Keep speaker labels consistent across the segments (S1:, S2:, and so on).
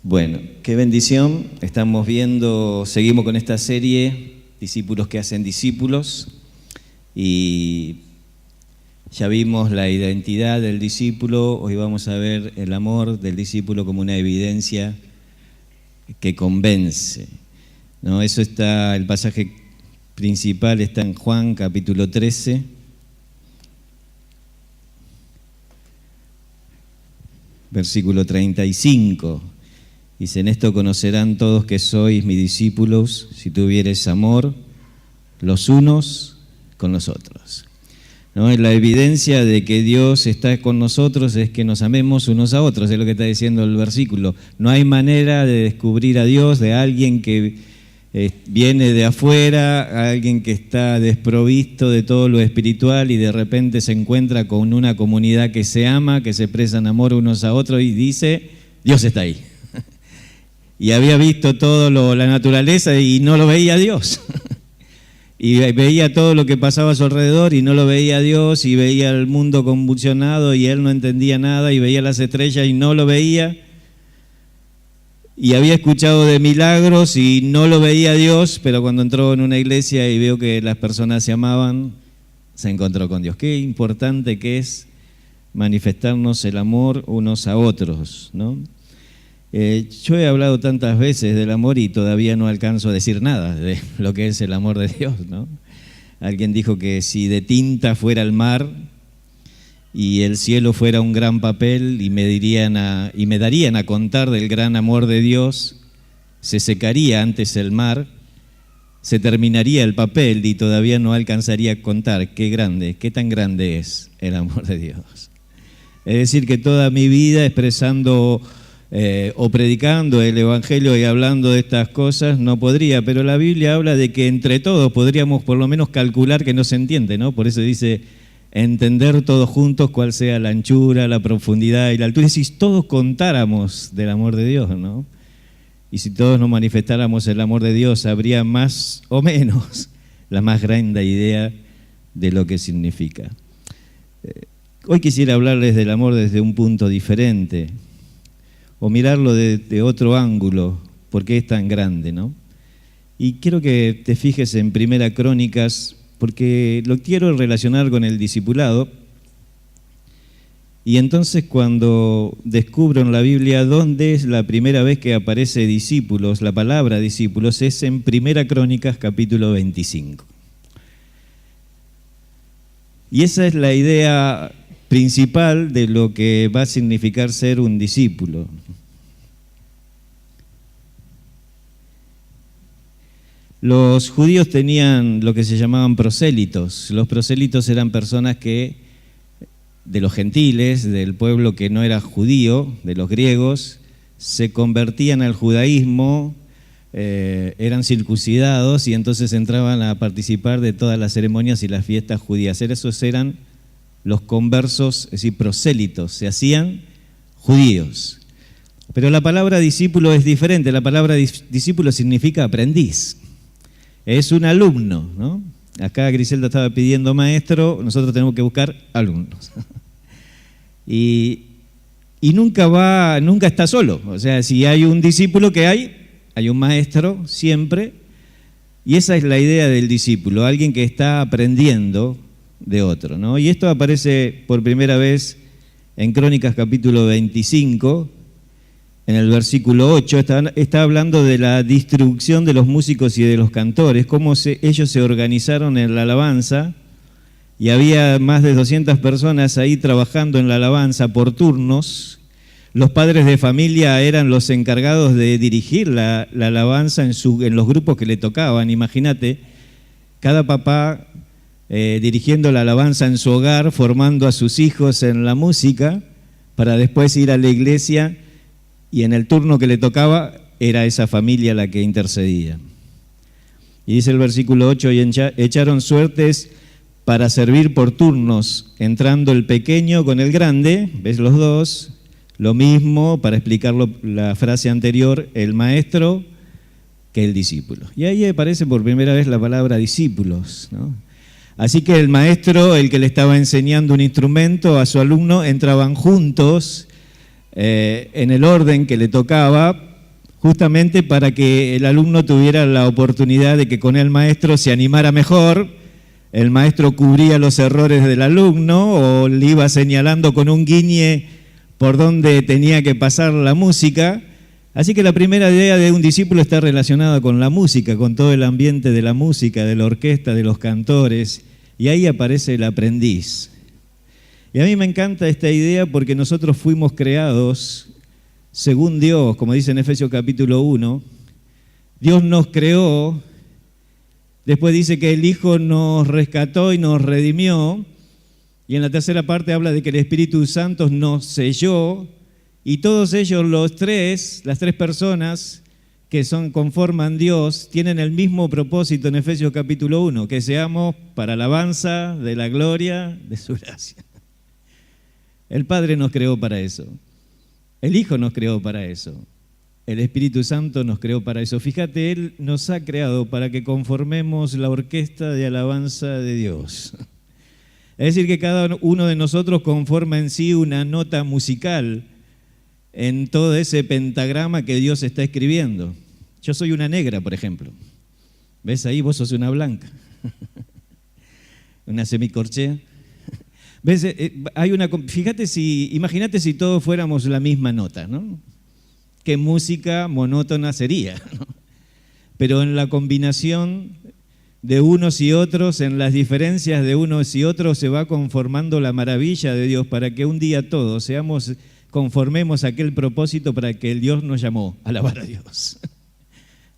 S1: Bueno, qué bendición. Seguimos con esta serie, Discípulos que hacen discípulos, y ya vimos la identidad del discípulo. Hoy vamos a ver el amor del discípulo como una evidencia que convence, ¿no? Eso está, el pasaje principal está en Juan capítulo 13, versículo 35. Dice: en esto conocerán todos que sois mis discípulos, si tuviereis amor los unos con los otros. ¿No? La evidencia de que Dios está con nosotros es que nos amemos unos a otros, es lo que está diciendo el versículo. No hay manera de descubrir a Dios de alguien que viene de afuera, alguien que está desprovisto de todo lo espiritual y de repente se encuentra con una comunidad que se ama, que se expresan amor unos a otros y dice: Dios está ahí. Y había visto la naturaleza y no lo veía a Dios. Y veía todo lo que pasaba a su alrededor y no lo veía a Dios, y veía el mundo convulsionado y él no entendía nada, y veía las estrellas y no lo veía. Y había escuchado de milagros y no lo veía a Dios, pero cuando entró en una iglesia y vio que las personas se amaban, se encontró con Dios. Qué importante que es manifestarnos el amor unos a otros, ¿no? Yo he hablado tantas veces del amor y todavía no alcanzo a decir nada de lo que es el amor de Dios, ¿no? Alguien dijo que si de tinta fuera el mar y el cielo fuera un gran papel y me darían a contar del gran amor de Dios, se secaría antes el mar, se terminaría el papel y todavía no alcanzaría a contar qué tan grande es el amor de Dios. Es decir, que toda mi vida expresando o predicando el Evangelio y hablando de estas cosas no podría, pero la Biblia habla de que entre todos podríamos por lo menos calcular que no se entiende, ¿no? Por eso dice: entender todos juntos cuál sea la anchura, la profundidad y la altura. Y si todos contáramos del amor de Dios, ¿no? Y si todos nos manifestáramos el amor de Dios, habría más o menos la más grande idea de lo que significa. Hoy quisiera hablarles del amor desde un punto diferente, o mirarlo de otro ángulo, porque es tan grande, ¿no? Y quiero que te fijes en Primera Crónicas, porque lo quiero relacionar con el discipulado. Y entonces, cuando descubro en la Biblia dónde es la primera vez que aparece discípulos, la palabra discípulos, es en Primera Crónicas capítulo 25. Y esa es la idea principal de lo que va a significar ser un discípulo. Los judíos tenían lo que se llamaban prosélitos. Los prosélitos eran personas que, de los gentiles, del pueblo que no era judío, de los griegos, se convertían al judaísmo, eran circuncidados y entonces entraban a participar de todas las ceremonias y las fiestas judías. Esos eran los conversos, es decir, prosélitos, se hacían judíos. Pero la palabra discípulo es diferente. La palabra discípulo significa aprendiz. Es un alumno, ¿no? Acá Griselda estaba pidiendo maestro, nosotros tenemos que buscar alumnos. Y nunca está solo. O sea, si hay un discípulo hay un maestro siempre. Y esa es la idea del discípulo, alguien que está aprendiendo de otro, ¿no? Y esto aparece por primera vez en Crónicas capítulo 25, en el versículo 8, está hablando de la distribución de los músicos y de los cantores, cómo ellos se organizaron en la alabanza, y había más de 200 personas ahí trabajando en la alabanza por turnos. Los padres de familia eran los encargados de dirigir la alabanza en los grupos que le tocaban. Imagínate, cada papá dirigiendo la alabanza en su hogar, formando a sus hijos en la música, para después ir a la iglesia, y en el turno que le tocaba era esa familia la que intercedía. Y dice el versículo 8: y echaron suertes para servir por turnos, entrando el pequeño con el grande, ¿ves los dos? Lo mismo, para explicarlo la frase anterior, el maestro que el discípulo. Y ahí aparece por primera vez la palabra discípulos, ¿no? Así que el maestro, el que le estaba enseñando un instrumento a su alumno, entraban juntos en el orden que le tocaba justamente para que el alumno tuviera la oportunidad de que con el maestro se animara mejor. El maestro cubría los errores del alumno o le iba señalando con un guiñe por dónde tenía que pasar la música. Así que la primera idea de un discípulo está relacionada con la música, con todo el ambiente de la música, de la orquesta, de los cantores, y ahí aparece el aprendiz. Y a mí me encanta esta idea porque nosotros fuimos creados según Dios, como dice en Efesios capítulo 1. Dios nos creó, después dice que el Hijo nos rescató y nos redimió, y en la tercera parte habla de que el Espíritu Santo nos selló, y todos ellos, las tres personas que conforman Dios, tienen el mismo propósito en Efesios capítulo 1, que seamos para alabanza de la gloria de su gracia. El Padre nos creó para eso, el Hijo nos creó para eso, el Espíritu Santo nos creó para eso. Fíjate, Él nos ha creado para que conformemos la orquesta de alabanza de Dios. Es decir, que cada uno de nosotros conforma en sí una nota musical en todo ese pentagrama que Dios está escribiendo. Yo soy una negra, por ejemplo. ¿Ves ahí? Vos sos una blanca. Una semicorchea. ¿Ves? Fíjate imagínate si todos fuéramos la misma nota, ¿no? Qué música monótona sería, ¿no? Pero en la combinación de unos y otros, en las diferencias de unos y otros, se va conformando la maravilla de Dios para que un día todos conformemos aquel propósito para que el Dios nos llamó, alabar a Dios.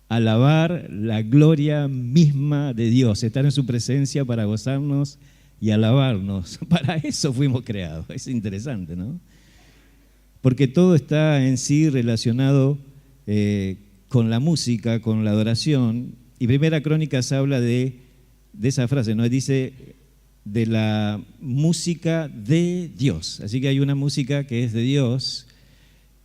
S1: Alabar la gloria misma de Dios, estar en su presencia para gozarnos y alabarnos. Para eso fuimos creados. Es interesante, ¿no? Porque todo está en sí relacionado con la música, con la adoración. Y Primera Crónicas habla de esa frase, ¿no? Dice de la música de Dios. Así que hay una música que es de Dios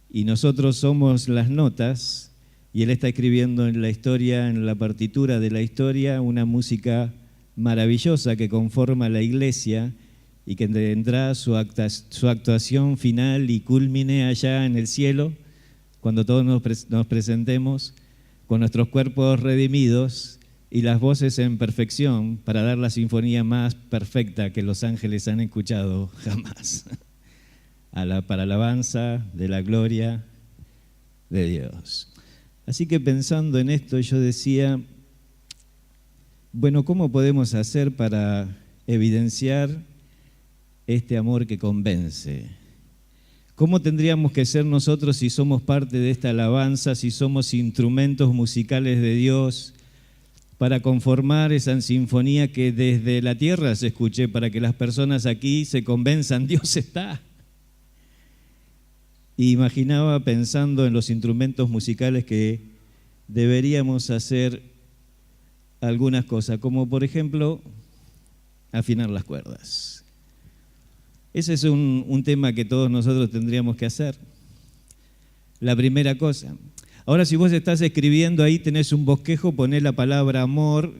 S1: y nosotros somos las notas, y Él está escribiendo en la historia, en la partitura de la historia, una música maravillosa que conforma la iglesia y que tendrá su actuación final y culmine allá en el cielo, cuando todos nos presentemos con nuestros cuerpos redimidos y las voces en perfección para dar la sinfonía más perfecta que los ángeles han escuchado jamás, para alabanza de la gloria de Dios. Así que pensando en esto, yo decía, bueno, ¿cómo podemos hacer para evidenciar este amor que convence? ¿Cómo tendríamos que ser nosotros si somos parte de esta alabanza, si somos instrumentos musicales de Dios, para conformar esa sinfonía que desde la tierra se escuche, para que las personas aquí se convenzan, Dios está? Y imaginaba pensando en los instrumentos musicales que deberíamos hacer algunas cosas, como por ejemplo, afinar las cuerdas. Ese es un tema que todos nosotros tendríamos que hacer. La primera cosa. Ahora, si vos estás escribiendo ahí, tenés un bosquejo, ponés la palabra amor,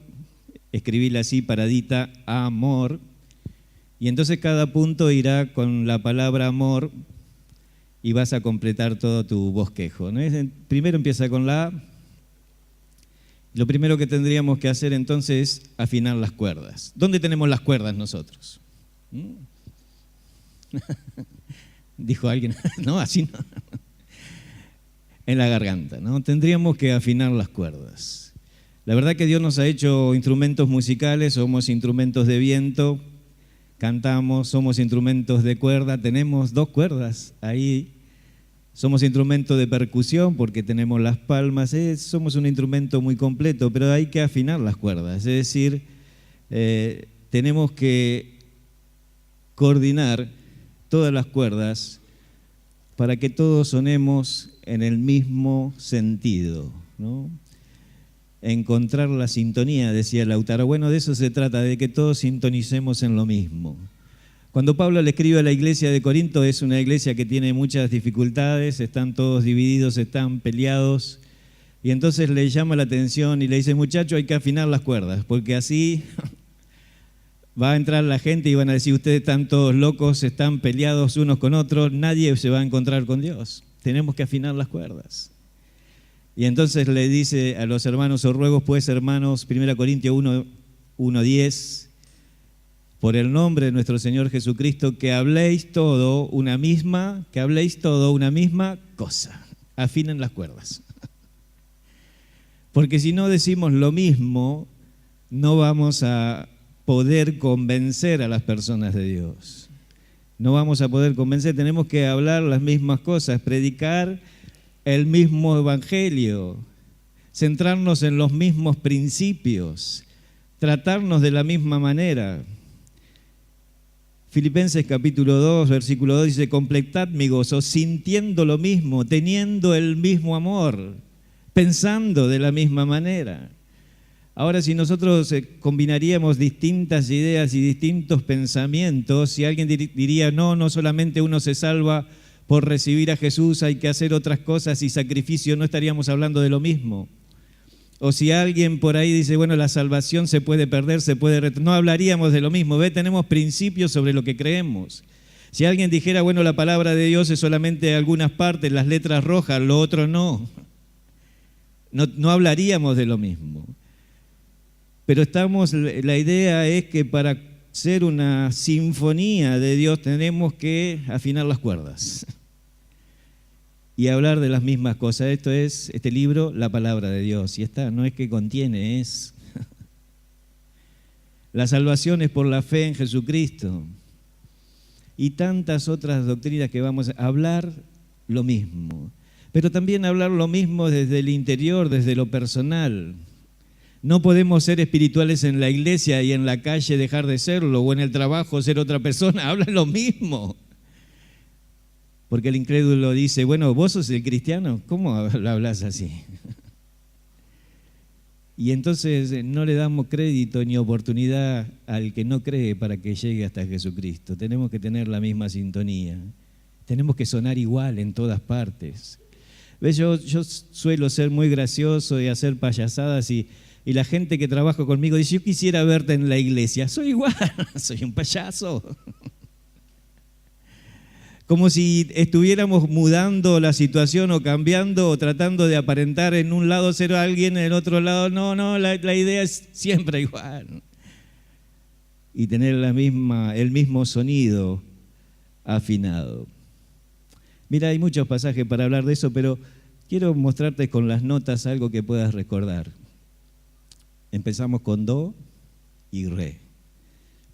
S1: escribíla así paradita, amor, y entonces cada punto irá con la palabra amor y vas a completar todo tu bosquejo, ¿no? Primero empieza con la A. Lo primero que tendríamos que hacer entonces es afinar las cuerdas. ¿Dónde tenemos las cuerdas nosotros? Dijo alguien, no, así no. En la garganta, ¿no? Tendríamos que afinar las cuerdas. La verdad que Dios nos ha hecho instrumentos musicales, somos instrumentos de viento, cantamos, somos instrumentos de cuerda, tenemos 2 cuerdas ahí. Somos instrumento de percusión porque tenemos las palmas, somos un instrumento muy completo, pero hay que afinar las cuerdas, es decir, tenemos que coordinar todas las cuerdas para que todos sonemos en el mismo sentido, ¿no? Encontrar la sintonía, decía Lautaro. Bueno, de eso se trata, de que todos sintonicemos en lo mismo. Cuando Pablo le escribe a la iglesia de Corinto, es una iglesia que tiene muchas dificultades, están todos divididos, están peleados, y entonces le llama la atención y le dice, muchacho, hay que afinar las cuerdas, porque así va a entrar la gente y van a decir, ustedes están todos locos, están peleados unos con otros, nadie se va a encontrar con Dios. Tenemos que afinar las cuerdas. Y entonces le dice a los hermanos: os ruego pues, hermanos, 1 Corintios 1:10, por el nombre de nuestro Señor Jesucristo, que habléis todo una misma cosa. Afinen las cuerdas. Porque si no decimos lo mismo, no vamos a poder convencer a las personas de Dios. No vamos a poder convencer, tenemos que hablar las mismas cosas, predicar el mismo evangelio, centrarnos en los mismos principios, tratarnos de la misma manera. Filipenses capítulo 2, versículo 2 dice: completad mi gozo, sintiendo lo mismo, teniendo el mismo amor, pensando de la misma manera. Ahora, si nosotros combinaríamos distintas ideas y distintos pensamientos, si alguien diría: no solamente uno se salva por recibir a Jesús, hay que hacer otras cosas y sacrificio, no estaríamos hablando de lo mismo. O si alguien por ahí dice: bueno, la salvación se puede perder, no hablaríamos de lo mismo. Tenemos principios sobre lo que creemos. Si alguien dijera: bueno, la palabra de Dios es solamente algunas partes, las letras rojas, lo otro no hablaríamos de lo mismo. Pero la idea es que para ser una sinfonía de Dios tenemos que afinar las cuerdas y hablar de las mismas cosas. Esto es, este libro, la palabra de Dios. Y esta no es que contiene, es la salvación es por la fe en Jesucristo. Y tantas otras doctrinas que vamos a hablar lo mismo. Pero también hablar lo mismo desde el interior, desde lo personal. No podemos ser espirituales en la iglesia y en la calle dejar de serlo, o en el trabajo ser otra persona. Hablan lo mismo. Porque el incrédulo dice: bueno, vos sos el cristiano, ¿cómo lo hablas así? Y entonces no le damos crédito ni oportunidad al que no cree para que llegue hasta Jesucristo. Tenemos que tener la misma sintonía. Tenemos que sonar igual en todas partes. ¿Ves? Yo suelo ser muy gracioso y hacer payasadas y la gente que trabaja conmigo dice: yo quisiera verte en la iglesia. Soy igual, soy un payaso. Como si estuviéramos mudando la situación o cambiando o tratando de aparentar en un lado ser alguien, en el otro lado no, la idea es siempre igual. Y tener el mismo sonido afinado. Mira, hay muchos pasajes para hablar de eso, pero quiero mostrarte con las notas algo que puedas recordar. Empezamos con do y re.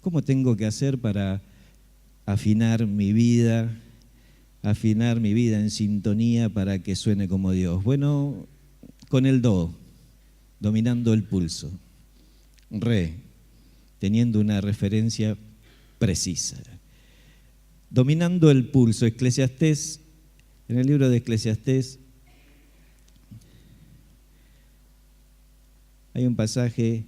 S1: ¿Cómo tengo que hacer para afinar mi vida en sintonía para que suene como Dios? Bueno, con el do, dominando el pulso. Re, teniendo una referencia precisa. Dominando el pulso. Eclesiastés, en el libro de Eclesiastés hay un pasaje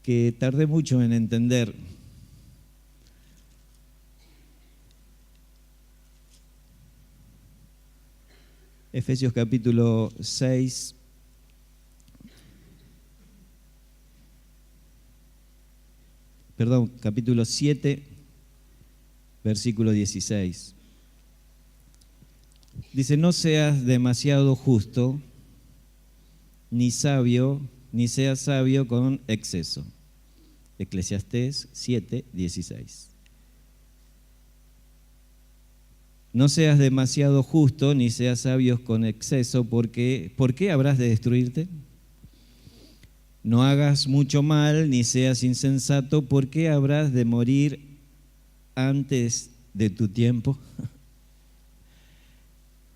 S1: que tardé mucho en entender. Efesios capítulo 6, capítulo 7, versículo 16. Dice: no seas demasiado justo, ni seas sabio con exceso. Eclesiastés 7, 16. No seas demasiado justo, ni seas sabio con exceso, porque ¿por qué habrás de destruirte? No hagas mucho mal, ni seas insensato, ¿por qué habrás de morir antes de tu tiempo?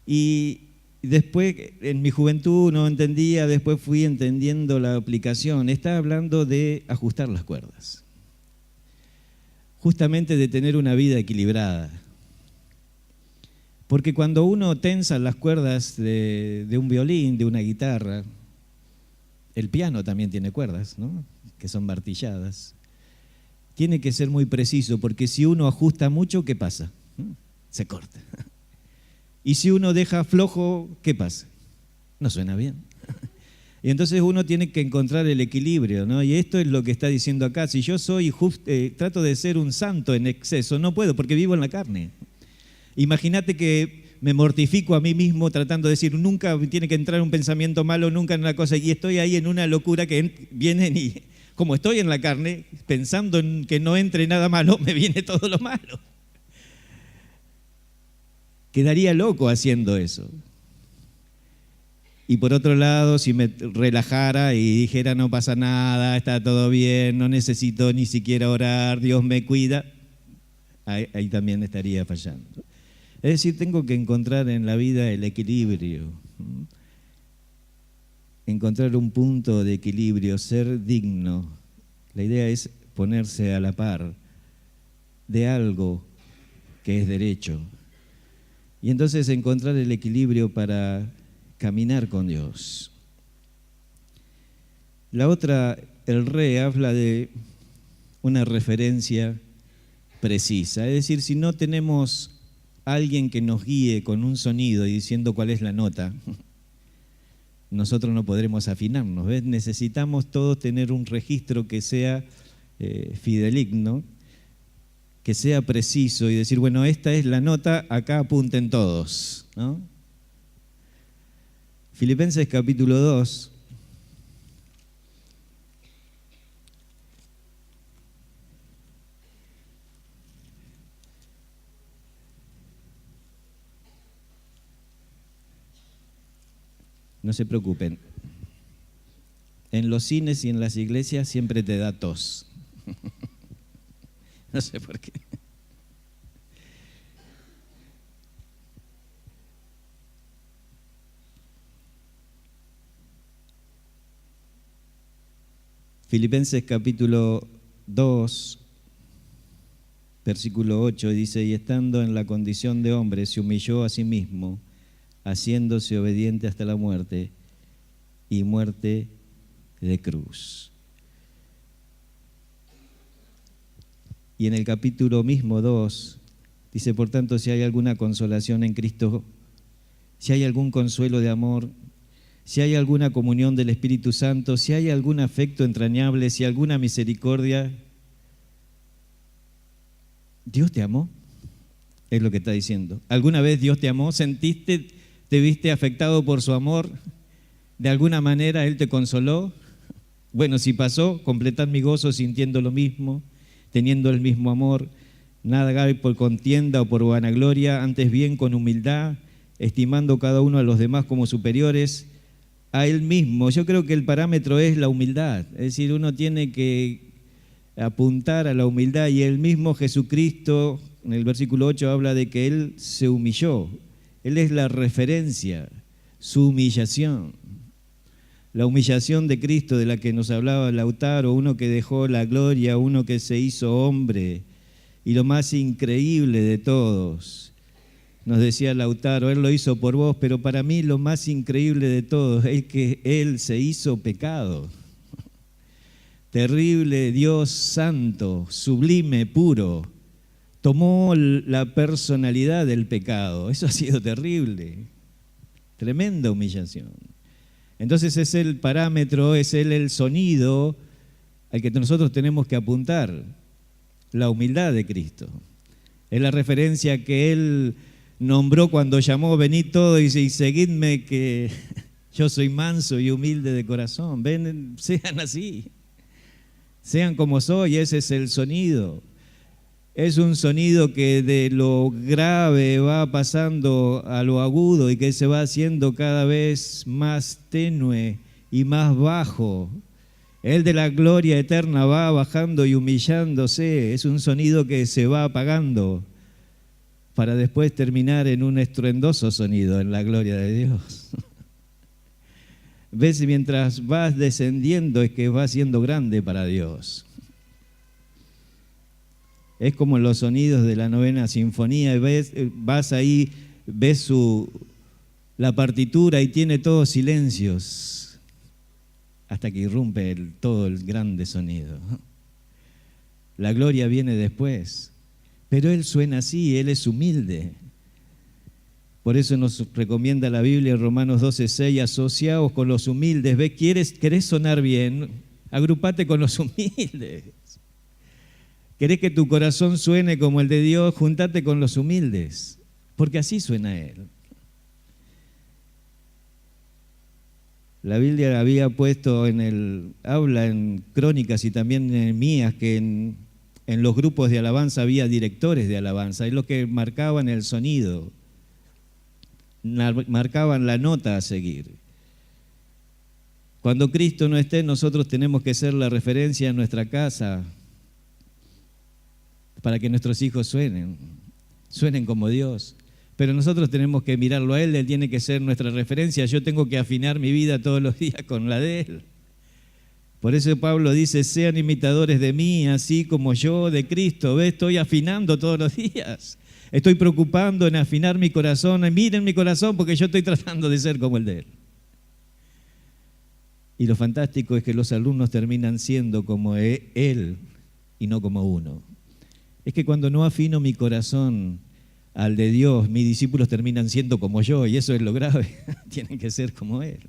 S1: Y después, en mi juventud no entendía, después fui entendiendo la aplicación. Está hablando de ajustar las cuerdas, justamente de tener una vida equilibrada. Porque cuando uno tensa las cuerdas de un violín, de una guitarra, el piano también tiene cuerdas, ¿no?, que son martilladas. Tiene que ser muy preciso, porque si uno ajusta mucho, ¿qué pasa? Se corta. Y si uno deja flojo, ¿qué pasa? No suena bien. Y entonces uno tiene que encontrar el equilibrio, ¿no? Y esto es lo que está diciendo acá. Si yo trato de ser un santo en exceso, no puedo, porque vivo en la carne. Imagínate que me mortifico a mí mismo tratando de decir, nunca tiene que entrar un pensamiento malo, nunca en una cosa, y estoy ahí en una locura que vienen y, como estoy en la carne, pensando en que no entre nada malo, me viene todo lo malo. Quedaría loco haciendo eso. Y por otro lado, si me relajara y dijera no pasa nada, está todo bien, no necesito ni siquiera orar, Dios me cuida, ahí también estaría fallando. Es decir, tengo que encontrar en la vida el equilibrio, encontrar un punto de equilibrio, ser digno. La idea es ponerse a la par de algo que es derecho. Y entonces encontrar el equilibrio para caminar con Dios. La otra, el re, habla de una referencia precisa. Es decir, si no tenemos alguien que nos guíe con un sonido y diciendo cuál es la nota, nosotros no podremos afinarnos. ¿Ves? Necesitamos todos tener un registro que sea fideligno, que sea preciso y decir, bueno, esta es la nota, acá apunten todos, ¿no? Filipenses capítulo 2. No se preocupen. En los cines y en las iglesias siempre te da tos. No sé por qué. Filipenses capítulo 2, versículo 8 dice, y estando en la condición de hombre, se humilló a sí mismo, haciéndose obediente hasta la muerte, y muerte de cruz. Y en el capítulo mismo 2, dice, por tanto, si hay alguna consolación en Cristo, si hay algún consuelo de amor, si hay alguna comunión del Espíritu Santo, si hay algún afecto entrañable, si alguna misericordia, ¿Dios te amó? Es lo que está diciendo. ¿Alguna vez Dios te amó? ¿Sentiste, te viste afectado por su amor? ¿De alguna manera Él te consoló? Bueno, si pasó, completad mi gozo sintiendo lo mismo, teniendo el mismo amor, nada hagáis por contienda o por vanagloria, antes bien con humildad, estimando cada uno a los demás como superiores a él mismo. Yo creo que el parámetro es la humildad, es decir, uno tiene que apuntar a la humildad y el mismo Jesucristo, en el versículo 8 habla de que Él se humilló, Él es la referencia, su humillación. La humillación de Cristo de la que nos hablaba Lautaro, uno que dejó la gloria, uno que se hizo hombre, y lo más increíble de todos, nos decía Lautaro, Él lo hizo por vos, pero para mí lo más increíble de todo es que Él se hizo pecado. Terrible Dios santo, sublime, puro, tomó la personalidad del pecado. Eso ha sido terrible, tremenda humillación. Entonces es el parámetro, es el sonido al que nosotros tenemos que apuntar, la humildad de Cristo. Es la referencia que Él nombró cuando llamó, venid todos y seguidme que yo soy manso y humilde de corazón. Ven, sean así, sean como soy, ese es el sonido. Es un sonido que de lo grave va pasando a lo agudo y que se va haciendo cada vez más tenue y más bajo. El de la gloria eterna va bajando y humillándose. Es un sonido que se va apagando para después terminar en un estruendoso sonido en la gloria de Dios. Ves, mientras vas descendiendo es que vas siendo grande para Dios. Es como los sonidos de la novena sinfonía, vas ahí, ves la partitura y tiene todos silencios, hasta que irrumpe todo el grande sonido. La gloria viene después, pero Él suena así, Él es humilde. Por eso nos recomienda la Biblia en Romanos 12:6, asociaos con los humildes. ¿Ves? ¿Querés sonar bien? Agrupate con los humildes. ¿Querés que tu corazón suene como el de Dios? Júntate con los humildes, porque así suena Él. La Biblia había puesto habla en Crónicas y también en Nehemías que en los grupos de alabanza había directores de alabanza, es lo que marcaban el sonido, marcaban la nota a seguir. Cuando Cristo no esté, nosotros tenemos que ser la referencia en nuestra casa para que nuestros hijos suenen como Dios. Pero nosotros tenemos que mirarlo a Él tiene que ser nuestra referencia. Yo tengo que afinar mi vida todos los días con la de Él. Por eso Pablo dice, sean imitadores de mí, así como yo de Cristo. ¿Ves? Estoy afinando todos los días. Estoy preocupando en afinar mi corazón. Miren mi corazón porque yo estoy tratando de ser como el de Él. Y lo fantástico es que los alumnos terminan siendo como Él y no como uno. Es que cuando no afino mi corazón al de Dios, mis discípulos terminan siendo como yo, y eso es lo grave, tienen que ser como Él.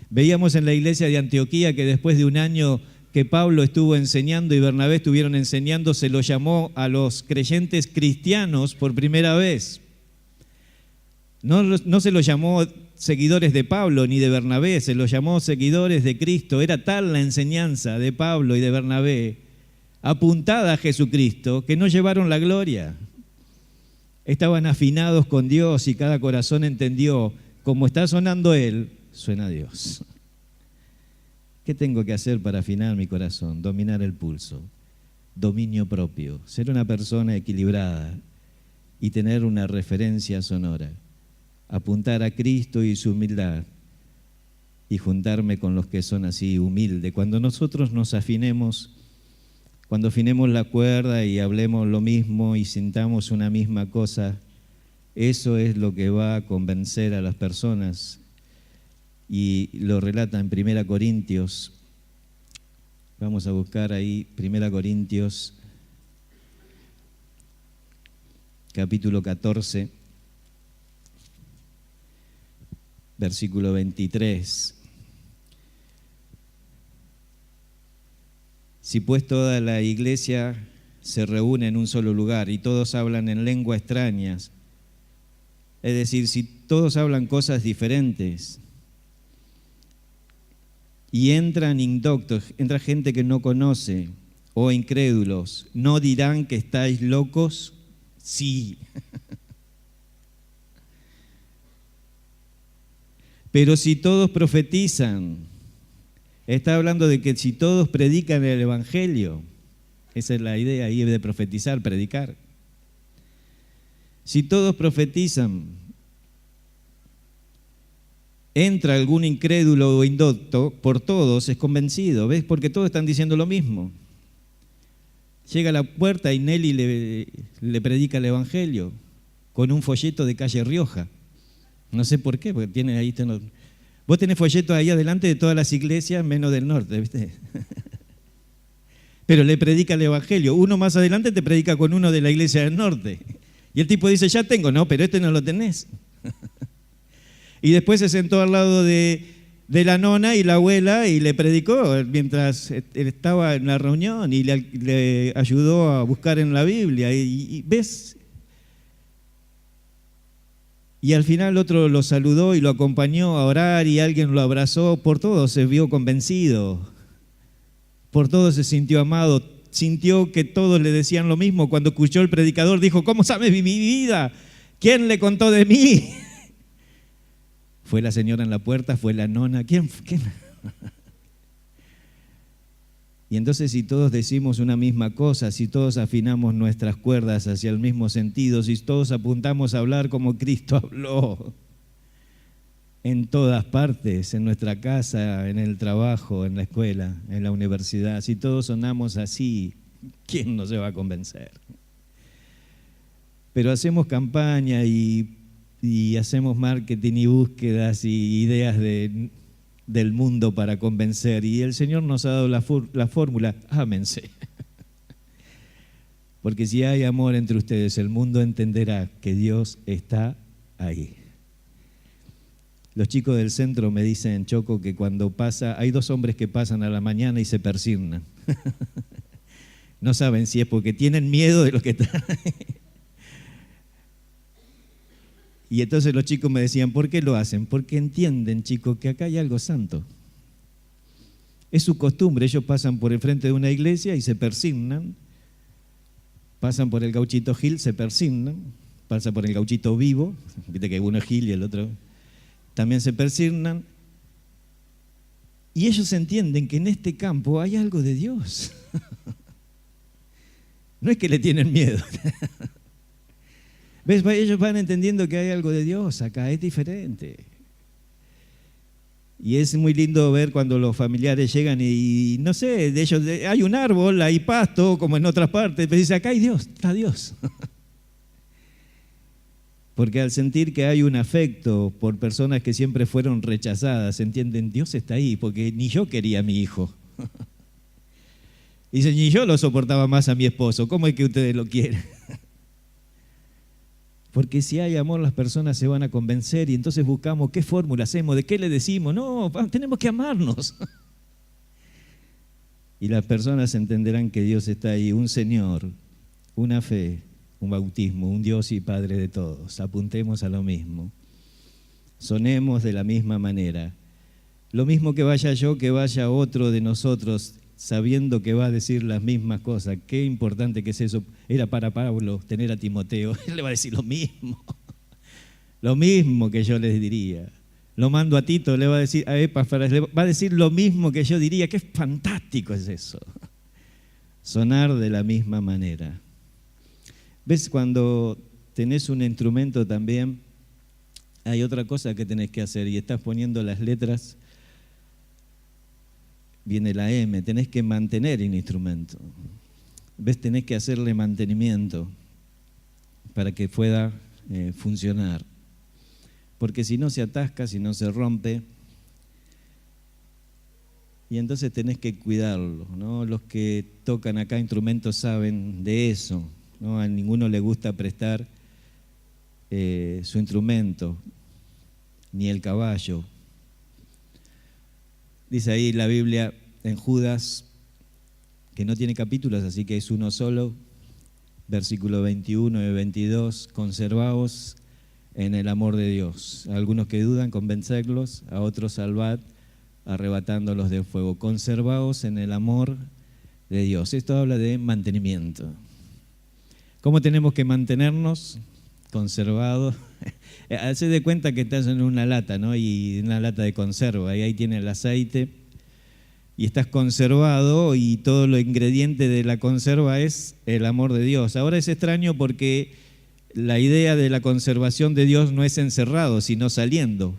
S1: Veíamos en la iglesia de Antioquía que después de un año que Pablo estuvo enseñando y Bernabé estuvieron enseñando, se lo llamó a los creyentes cristianos por primera vez. No se los llamó seguidores de Pablo ni de Bernabé, se los llamó seguidores de Cristo. Era tal la enseñanza de Pablo y de Bernabé, apuntada a Jesucristo, que no llevaron la gloria. Estaban afinados con Dios y cada corazón entendió, como está sonando Él, suena Dios. ¿Qué tengo que hacer para afinar mi corazón? Dominar el pulso, dominio propio, ser una persona equilibrada y tener una referencia sonora, apuntar a Cristo y su humildad y juntarme con los que son así humildes. Cuando nosotros nos afinemos, cuando afinemos la cuerda y hablemos lo mismo y sintamos una misma cosa, eso es lo que va a convencer a las personas. Y lo relata en 1 Corintios. Vamos a buscar ahí 1 Corintios, capítulo 14, versículo 23. Si pues toda la iglesia se reúne en un solo lugar y todos hablan en lenguas extrañas, es decir, si todos hablan cosas diferentes y entran indoctos, entra gente que no conoce o incrédulos, ¿no dirán que estáis locos? Sí. Pero si todos profetizan, está hablando de que si todos predican el Evangelio, esa es la idea ahí de profetizar, predicar. Si todos profetizan, entra algún incrédulo o indocto, por todos es convencido, ¿ves? Porque todos están diciendo lo mismo. Llega a la puerta y Nelly le predica el Evangelio con un folleto de calle Rioja. No sé por qué, porque tiene ahí... Vos tenés folletos ahí adelante de todas las iglesias, menos del norte, ¿viste? Pero le predica el Evangelio. Uno más adelante te predica con uno de la iglesia del norte. Y el tipo dice, ya tengo, no, pero este no lo tenés. Y después se sentó al lado de la nona y la abuela y le predicó mientras él estaba en la reunión y le ayudó a buscar en la Biblia. Y ¿ves? Y al final otro lo saludó y lo acompañó a orar y alguien lo abrazó. Por todo se vio convencido, por todo se sintió amado, sintió que todos le decían lo mismo. Cuando escuchó el predicador dijo, ¿cómo sabe mi vida? ¿Quién le contó de mí? ¿Fue la señora en la puerta? ¿Fue la nona? ¿Quién? Y entonces si todos decimos una misma cosa, si todos afinamos nuestras cuerdas hacia el mismo sentido, si todos apuntamos a hablar como Cristo habló, en todas partes, en nuestra casa, en el trabajo, en la escuela, en la universidad, si todos sonamos así, ¿quién no se va a convencer? Pero hacemos campaña y hacemos marketing y búsquedas y ideas del mundo para convencer, y el Señor nos ha dado la fórmula, ámense. Porque si hay amor entre ustedes, el mundo entenderá que Dios está ahí. Los chicos del centro me dicen, Choco, que cuando hay dos hombres que pasan a la mañana y se persignan. No saben si es porque tienen miedo de lo que están ahí. Y entonces los chicos me decían, ¿por qué lo hacen? Porque entienden, chicos, que acá hay algo santo. Es su costumbre, ellos pasan por el frente de una iglesia y se persignan, pasan por el Gauchito Gil, se persignan, pasan por el Gauchito Vivo, viste que uno es Gil y el otro también se persignan, y ellos entienden que en este campo hay algo de Dios. No es que le tienen miedo. ¿Ves? Ellos van entendiendo que hay algo de Dios acá, es diferente. Y es muy lindo ver cuando los familiares llegan y no sé, de ellos hay un árbol, hay pasto, como en otras partes, pero dice, acá hay Dios, está Dios. Porque al sentir que hay un afecto por personas que siempre fueron rechazadas, entienden, Dios está ahí, porque ni yo quería a mi hijo. Dice, ni yo lo soportaba más a mi esposo, ¿cómo es que ustedes lo quieren? Porque si hay amor, las personas se van a convencer y entonces buscamos qué fórmula hacemos, de qué le decimos. No, tenemos que amarnos. Y las personas entenderán que Dios está ahí, un Señor, una fe, un bautismo, un Dios y Padre de todos. Apuntemos a lo mismo. Sonemos de la misma manera. Lo mismo que vaya yo, que vaya otro de nosotros, sabiendo que va a decir las mismas cosas. Qué importante que es eso. Era para Pablo tener a Timoteo. Él le va a decir lo mismo que yo les diría. Lo mando a Tito, le va a decir a Epafras, le va a decir lo mismo que yo diría. Qué fantástico es eso. Sonar de la misma manera. ¿Ves? Cuando tenés un instrumento también, hay otra cosa que tenés que hacer y estás poniendo las letras. Viene la M, tenés que mantener el instrumento. ¿Ves? Tenés que hacerle mantenimiento para que pueda funcionar. Porque si no se atasca, si no se rompe, y entonces tenés que cuidarlo, ¿no? Los que tocan acá instrumentos saben de eso, ¿no? A ninguno le gusta prestar su instrumento, ni el caballo. Dice ahí la Biblia en Judas, que no tiene capítulos, así que es uno solo, versículo 21 y 22, conservaos en el amor de Dios. A algunos que dudan, convencerlos, a otros salvad, arrebatándolos del fuego. Conservaos en el amor de Dios. Esto habla de mantenimiento. ¿Cómo tenemos que mantenernos? Conservados. Hacé de cuenta que estás en una lata, ¿no? Y una lata de conserva, y ahí tiene el aceite, y estás conservado, y todo lo ingrediente de la conserva es el amor de Dios. Ahora es extraño porque la idea de la conservación de Dios no es encerrado, sino saliendo.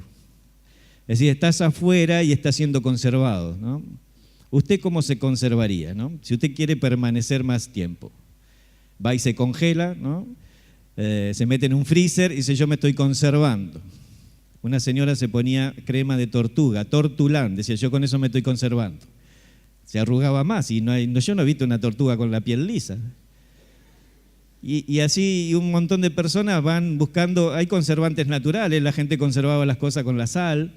S1: Es decir, estás afuera y estás siendo conservado, ¿no? ¿Usted cómo se conservaría, no? Si usted quiere permanecer más tiempo, va y se congela, ¿no? Se mete en un freezer y dice, yo me estoy conservando. Una señora se ponía crema de tortuga, Tortulán, decía, yo con eso me estoy conservando. Se arrugaba más y yo no he visto una tortuga con la piel lisa. Y así un montón de personas van buscando, hay conservantes naturales, la gente conservaba las cosas con la sal,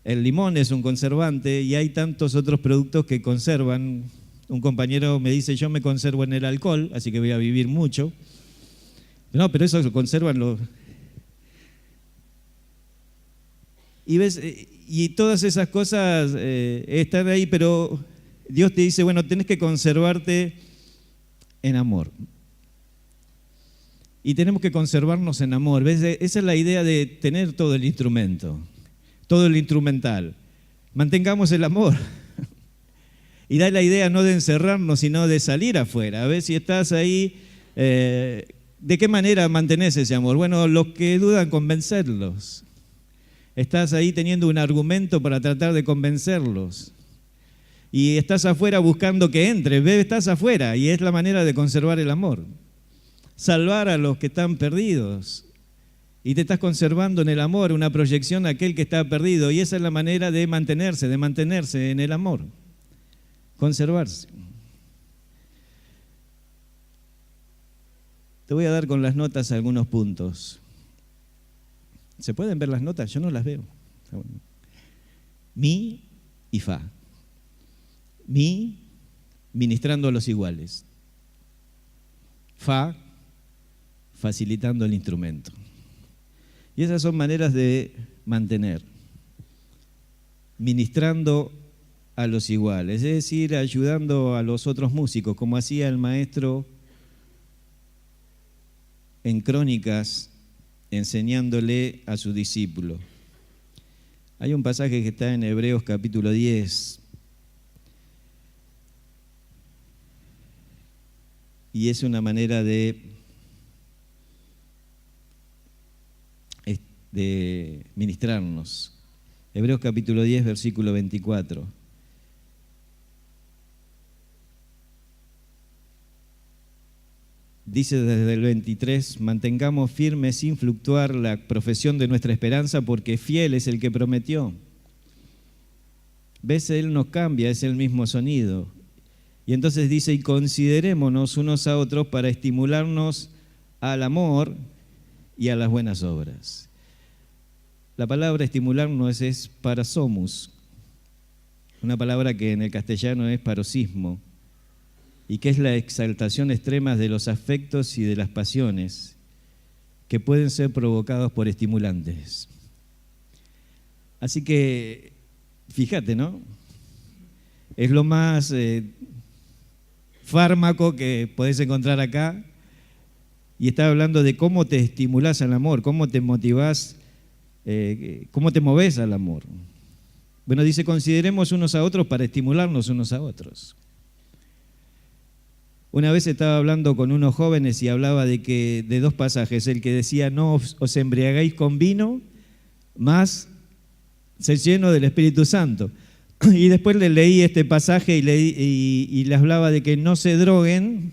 S1: el limón es un conservante y hay tantos otros productos que conservan. Un compañero me dice, yo me conservo en el alcohol, así que voy a vivir mucho. No, pero eso lo conservan los... Y ves, y todas esas cosas están ahí, pero Dios te dice, bueno, tenés que conservarte en amor. Y tenemos que conservarnos en amor. ¿Ves? Esa es la idea de tener todo el instrumento, todo el instrumental. Mantengamos el amor. Y da la idea no de encerrarnos, sino de salir afuera. A ver si estás ahí... ¿De qué manera mantenés ese amor? Bueno, los que dudan, convencerlos. Estás ahí teniendo un argumento para tratar de convencerlos. Y estás afuera buscando que entre. Ve, estás afuera y es la manera de conservar el amor. Salvar a los que están perdidos. Y te estás conservando en el amor, una proyección a aquel que está perdido. Y esa es la manera de mantenerse en el amor. Conservarse. Te voy a dar con las notas algunos puntos. ¿Se pueden ver las notas? Yo no las veo. Mi y fa. Mi, ministrando a los iguales. Fa, facilitando el instrumento. Y esas son maneras de mantener, ministrando a los iguales, es decir, ayudando a los otros músicos, como hacía el maestro en Crónicas, enseñándole a su discípulo. Hay un pasaje que está en Hebreos capítulo 10, y es una manera de ministrarnos. Hebreos capítulo 10, versículo 24. Dice desde el 23, mantengamos firme sin fluctuar la profesión de nuestra esperanza, porque fiel es el que prometió. ¿Ves? Él no cambia, es el mismo sonido. Y entonces dice, y considerémonos unos a otros para estimularnos al amor y a las buenas obras. La palabra estimularnos es parasomus, una palabra que en el castellano es paroxismo, y que es la exaltación extrema de los afectos y de las pasiones que pueden ser provocados por estimulantes. Así que, fíjate, ¿no? Es lo más fármaco que podés encontrar acá, y está hablando de cómo te estimulás al amor, cómo te motivás, cómo te movés al amor. Bueno, dice, consideremos unos a otros para estimularnos unos a otros. Una vez estaba hablando con unos jóvenes y hablaba de dos pasajes, el que decía, no os embriaguéis con vino, más se lleno del Espíritu Santo. Y después le leí este pasaje y les hablaba de que no se droguen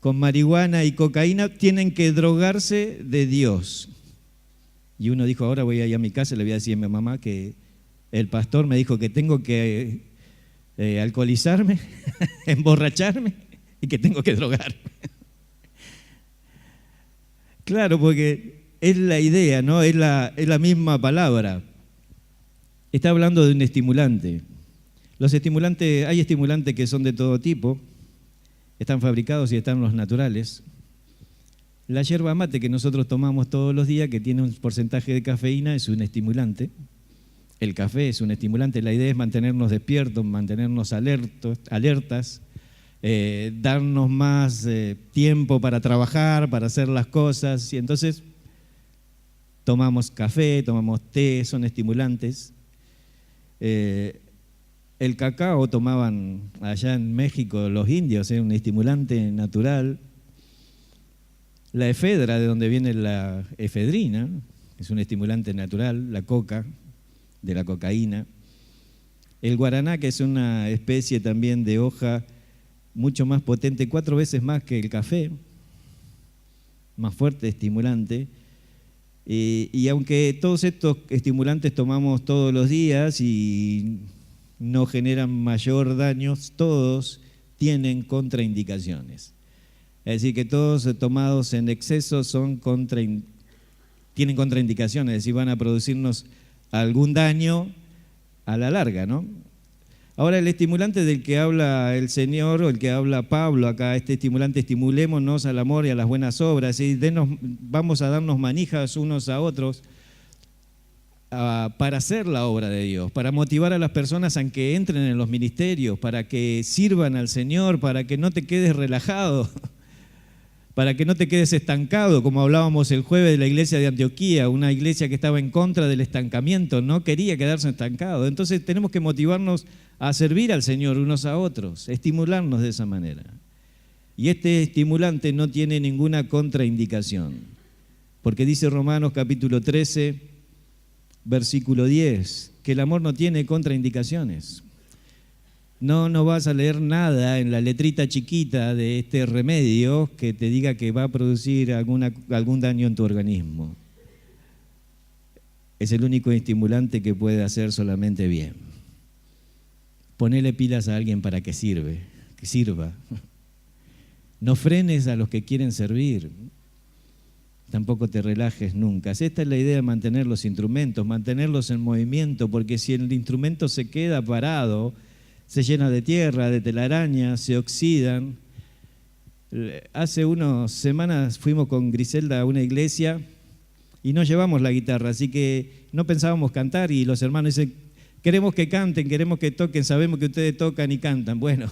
S1: con marihuana y cocaína, tienen que drogarse de Dios. Y uno dijo, ahora voy a ir a mi casa y le voy a decir a mi mamá que el pastor me dijo que tengo que alcoholizarme, emborracharme y que tengo que drogarme. Claro, porque es la idea, ¿no? Es la misma palabra. Está hablando de un estimulante. Los estimulantes, hay estimulantes que son de todo tipo, están fabricados y están los naturales. La yerba mate que nosotros tomamos todos los días, que tiene un porcentaje de cafeína, es un estimulante. El café es un estimulante. La idea es mantenernos despiertos, mantenernos alertas, darnos más tiempo para trabajar, para hacer las cosas. Y entonces tomamos café, tomamos té, son estimulantes. El cacao tomaban allá en México los indios, es un estimulante natural. La efedra, de donde viene la efedrina, es un estimulante natural. La coca, de la cocaína. El guaraná, que es una especie también de hoja mucho más potente, 4 veces más que el café, más fuerte, estimulante. Y aunque todos estos estimulantes tomamos todos los días y no generan mayor daño, todos tienen contraindicaciones. Es decir, que todos tomados en exceso tienen contraindicaciones, es decir, van a producirnos algún daño a la larga, ¿no? Ahora, el estimulante del que habla el Señor, o el que habla Pablo acá, este estimulante, estimulémonos al amor y a las buenas obras, y vamos a darnos manijas unos a otros para hacer la obra de Dios, para motivar a las personas a que entren en los ministerios, para que sirvan al Señor, para que no te quedes relajado, para que no te quedes estancado, como hablábamos el jueves de la iglesia de Antioquía, una iglesia que estaba en contra del estancamiento, no quería quedarse estancado. Entonces tenemos que motivarnos a servir al Señor unos a otros, estimularnos de esa manera. Y este estimulante no tiene ninguna contraindicación, porque dice Romanos capítulo 13, versículo 10, que el amor no tiene contraindicaciones. No vas a leer nada en la letrita chiquita de este remedio que te diga que va a producir algún daño en tu organismo. Es el único estimulante que puede hacer solamente bien. Ponele pilas a alguien para que sirva. No frenes a los que quieren servir. Tampoco te relajes nunca. Esta es la idea de mantener los instrumentos, mantenerlos en movimiento, porque si el instrumento se queda parado, se llena de tierra, de telarañas, se oxidan. Hace unas semanas fuimos con Griselda a una iglesia y no llevamos la guitarra, así que no pensábamos cantar y los hermanos dicen, queremos que canten, queremos que toquen, sabemos que ustedes tocan y cantan. Bueno,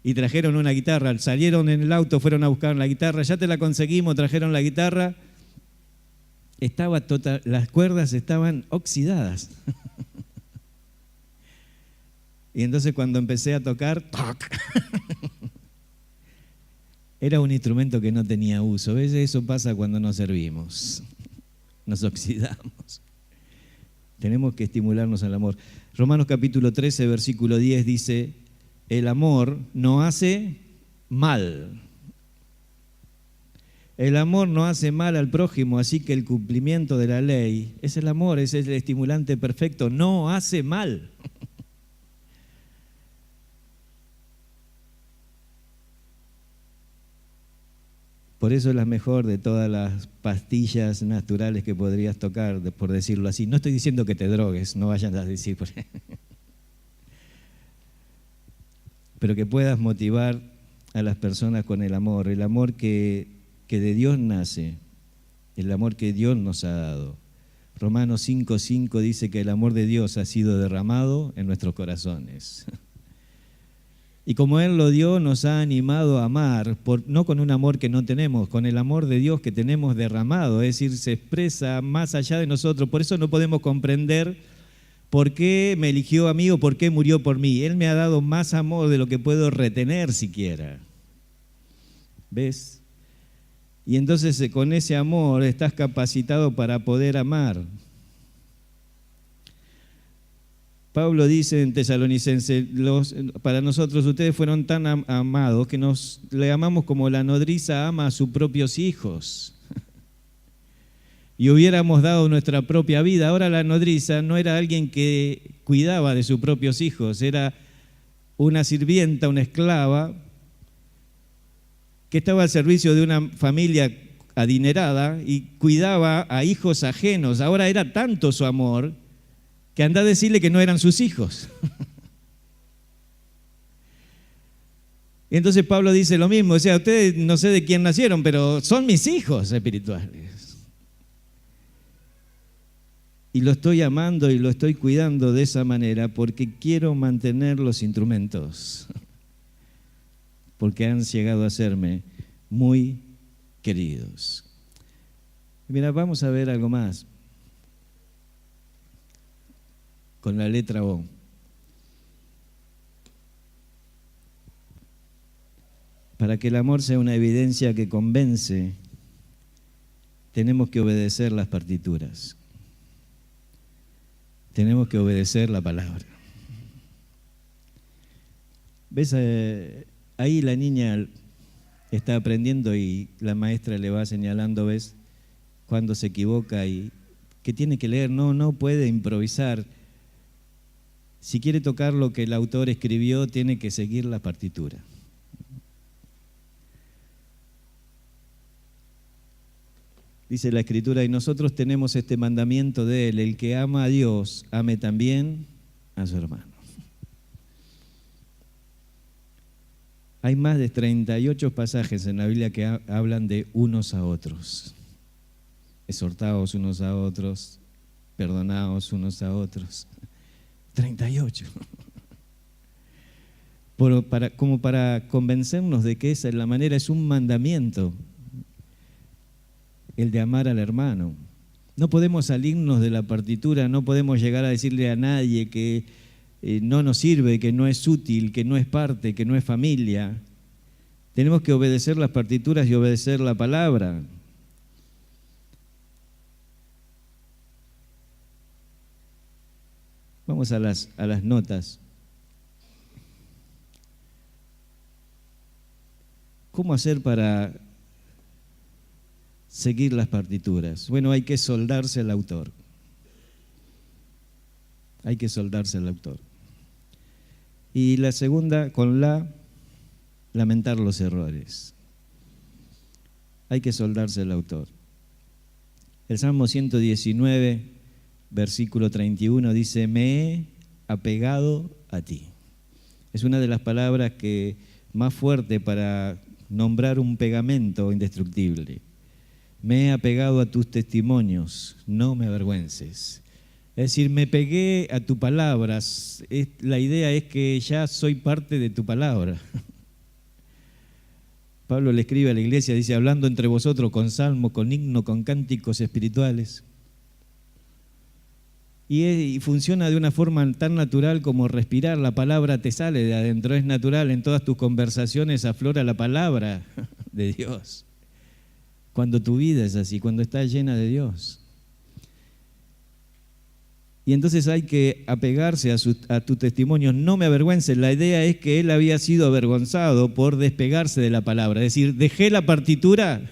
S1: y trajeron una guitarra, salieron en el auto, fueron a buscar la guitarra, ya te la conseguimos, trajeron la guitarra, las cuerdas estaban oxidadas. Y entonces cuando empecé a tocar, ¡toc! Era un instrumento que no tenía uso. ¿Ves? Eso pasa cuando nos servimos, nos oxidamos. Tenemos que estimularnos al amor. Romanos capítulo 13, versículo 10 dice, el amor no hace mal. El amor no hace mal al prójimo, así que el cumplimiento de la ley es el amor, es el estimulante perfecto, no hace mal. Por eso es la mejor de todas las pastillas naturales que podrías tocar, por decirlo así. No estoy diciendo que te drogues, no vayan a decir, pero que puedas motivar a las personas con el amor que de Dios nace, el amor que Dios nos ha dado. Romanos 5:5 dice que el amor de Dios ha sido derramado en nuestros corazones. Y como Él lo dio, nos ha animado a amar, no con un amor que no tenemos, con el amor de Dios que tenemos derramado, es decir, se expresa más allá de nosotros. Por eso no podemos comprender por qué me eligió a mí o por qué murió por mí. Él me ha dado más amor de lo que puedo retener siquiera. ¿Ves? Y entonces con ese amor estás capacitado para poder amar. Pablo dice en Tesalonicenses, para nosotros ustedes fueron tan amados que le amamos como la nodriza ama a sus propios hijos. Y hubiéramos dado nuestra propia vida. Ahora la nodriza no era alguien que cuidaba de sus propios hijos, era una sirvienta, una esclava, que estaba al servicio de una familia adinerada y cuidaba a hijos ajenos. Ahora era tanto su amor que anda a decirle que no eran sus hijos. Y entonces Pablo dice lo mismo, o sea, ustedes no sé de quién nacieron, pero son mis hijos espirituales. Y lo estoy amando y lo estoy cuidando de esa manera porque quiero mantener los instrumentos, porque han llegado a serme muy queridos. Mira, vamos a ver algo más. Con la letra O. Para que el amor sea una evidencia que convence, tenemos que obedecer las partituras. Tenemos que obedecer la palabra. ¿Ves? Ahí la niña está aprendiendo y la maestra le va señalando, ¿ves? Cuando se equivoca y que tiene que leer, no puede improvisar. Si quiere tocar lo que el autor escribió, tiene que seguir la partitura. Dice la Escritura, y nosotros tenemos este mandamiento de Él, el que ama a Dios, ame también a su hermano. Hay más de 38 pasajes en la Biblia que hablan de unos a otros. Exhortaos unos a otros, perdonaos unos a otros. 38. Como para convencernos de que esa es la manera, es un mandamiento, el de amar al hermano. No podemos salirnos de la partitura, no podemos llegar a decirle a nadie que no nos sirve, que no es útil, que no es parte, que no es familia. Tenemos que obedecer las partituras y obedecer la palabra. Vamos a las notas. ¿Cómo hacer para seguir las partituras? Bueno, hay que soldarse al autor. Hay que soldarse al autor. Y la segunda, con lamentar los errores. Hay que soldarse al autor. El Salmo 119, versículo 31 dice, me he apegado a ti. Es una de las palabras que más fuerte para nombrar un pegamento indestructible. Me he apegado a tus testimonios, no me avergüences. Es decir, me pegué a tu palabra. La idea es que ya soy parte de tu palabra. Pablo le escribe a la iglesia, dice, hablando entre vosotros con salmos, con himnos, con cánticos espirituales. Y funciona de una forma tan natural como respirar. La palabra te sale de adentro, es natural. En todas tus conversaciones aflora la palabra de Dios. Cuando tu vida es así, cuando está llena de Dios. Y entonces hay que apegarse a tu testimonio. No me avergüences. La idea es que él había sido avergonzado por despegarse de la palabra. Es decir, dejé la partitura,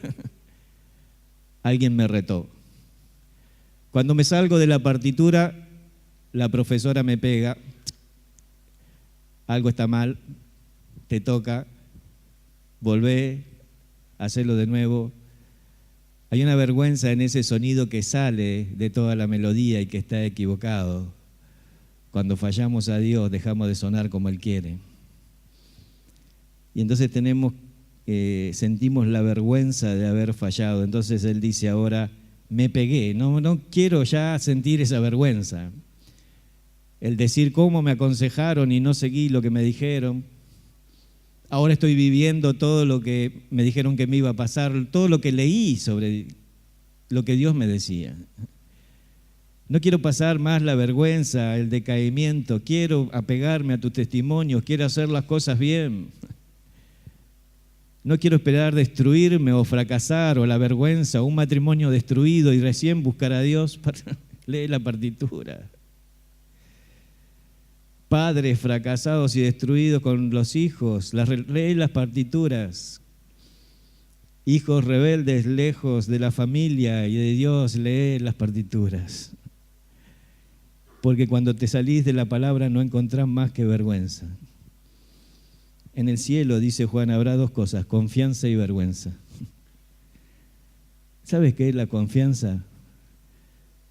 S1: alguien me retó. Cuando me salgo de la partitura, la profesora me pega. Algo está mal, te toca, volvé, hacelo de nuevo. Hay una vergüenza en ese sonido que sale de toda la melodía y que está equivocado. Cuando fallamos a Dios, dejamos de sonar como Él quiere. Y entonces sentimos la vergüenza de haber fallado. Entonces Él dice ahora, me pegué. No quiero ya sentir esa vergüenza. El decir cómo me aconsejaron y no seguí lo que me dijeron. Ahora estoy viviendo todo lo que me dijeron que me iba a pasar, todo lo que leí sobre lo que Dios me decía. No quiero pasar más la vergüenza, el decaimiento, quiero apegarme a tus testimonios, quiero hacer las cosas bien. No quiero esperar destruirme o fracasar o la vergüenza o un matrimonio destruido y recién buscar a Dios para leer la partitura. Padres fracasados y destruidos con los hijos, lee las partituras. Hijos rebeldes lejos de la familia y de Dios, lee las partituras. Porque cuando te salís de la palabra no encontrás más que vergüenza. En el cielo, dice Juan, habrá dos cosas, confianza y vergüenza. ¿Sabes qué es la confianza?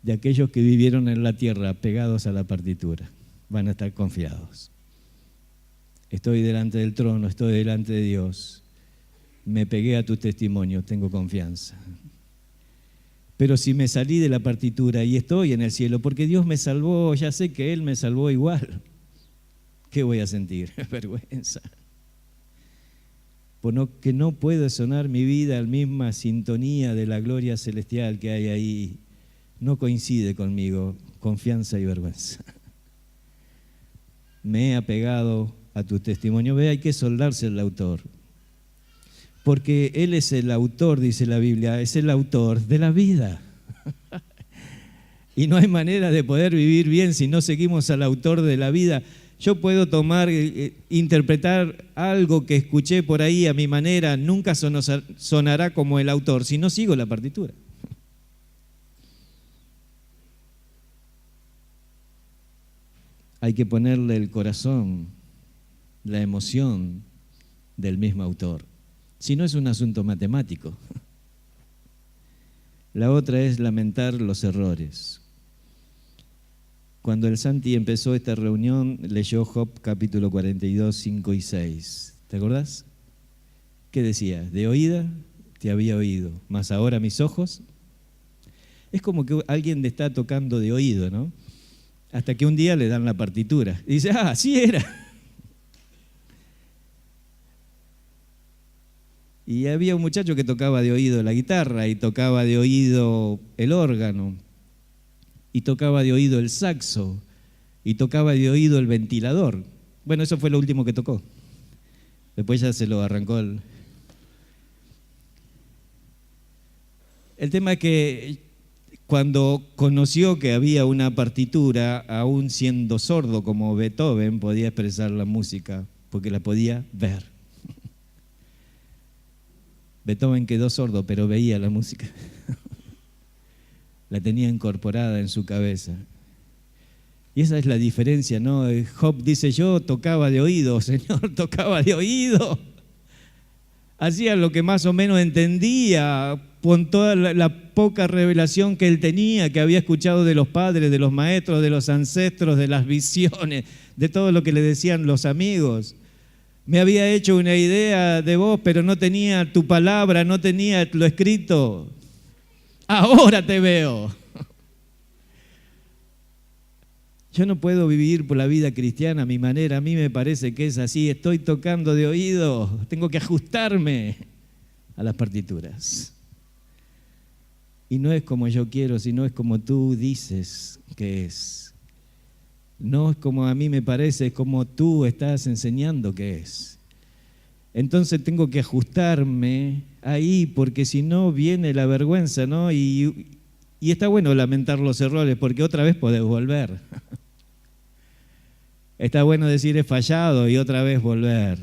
S1: De aquellos que vivieron en la tierra pegados a la partitura. Van a estar confiados. Estoy delante del trono, estoy delante de Dios. Me pegué a tu testimonio, tengo confianza. Pero si me salí de la partitura y estoy en el cielo, porque Dios me salvó, ya sé que Él me salvó igual, ¿qué voy a sentir? Vergüenza. Porque no puede sonar mi vida a la misma sintonía de la gloria celestial que hay ahí. No coincide conmigo, confianza y vergüenza. Me he apegado a tu testimonio. Ve, hay que soldarse al autor. Porque Él es el autor, dice la Biblia, es el autor de la vida. Y no hay manera de poder vivir bien si no seguimos al autor de la vida. Yo puedo interpretar algo que escuché por ahí a mi manera, nunca sonará como el autor si no sigo la partitura. Hay que ponerle el corazón, la emoción del mismo autor. Si no, es un asunto matemático. La otra es lamentar los errores. Cuando el Santi empezó esta reunión, leyó Job capítulo 42, 5 y 6. ¿Te acordás? ¿Qué decía? De oída te había oído, mas ahora mis ojos. Es como que alguien le está tocando de oído, ¿no? Hasta que un día le dan la partitura. Y dice, así era. Y había un muchacho que tocaba de oído la guitarra y tocaba de oído el órgano y tocaba de oído el saxo y tocaba de oído el ventilador. Bueno, eso fue lo último que tocó. Después ya se lo arrancó el tema es que cuando conoció que había una partitura, aún siendo sordo como Beethoven, podía expresar la música porque la podía ver. Beethoven quedó sordo, pero veía la música. La tenía incorporada en su cabeza. Y esa es la diferencia, ¿no? Job dice, yo tocaba de oído, Señor, tocaba de oído. Hacía lo que más o menos entendía, con toda la poca revelación que él tenía, que había escuchado de los padres, de los maestros, de los ancestros, de las visiones, de todo lo que le decían los amigos. Me había hecho una idea de vos, pero no tenía tu palabra, no tenía lo escrito. ahora te veo. Yo no puedo vivir por la vida cristiana a mi manera, a mí me parece que es así, estoy tocando de oído, tengo que ajustarme a las partituras. Y no es como yo quiero, sino es como tú dices que es. No es como a mí me parece, es como tú estás enseñando que es. Entonces tengo que ajustarme ahí, porque si no viene la vergüenza, ¿no? Y está bueno lamentar los errores, porque otra vez podés volver. Está bueno decir he fallado y otra vez volver.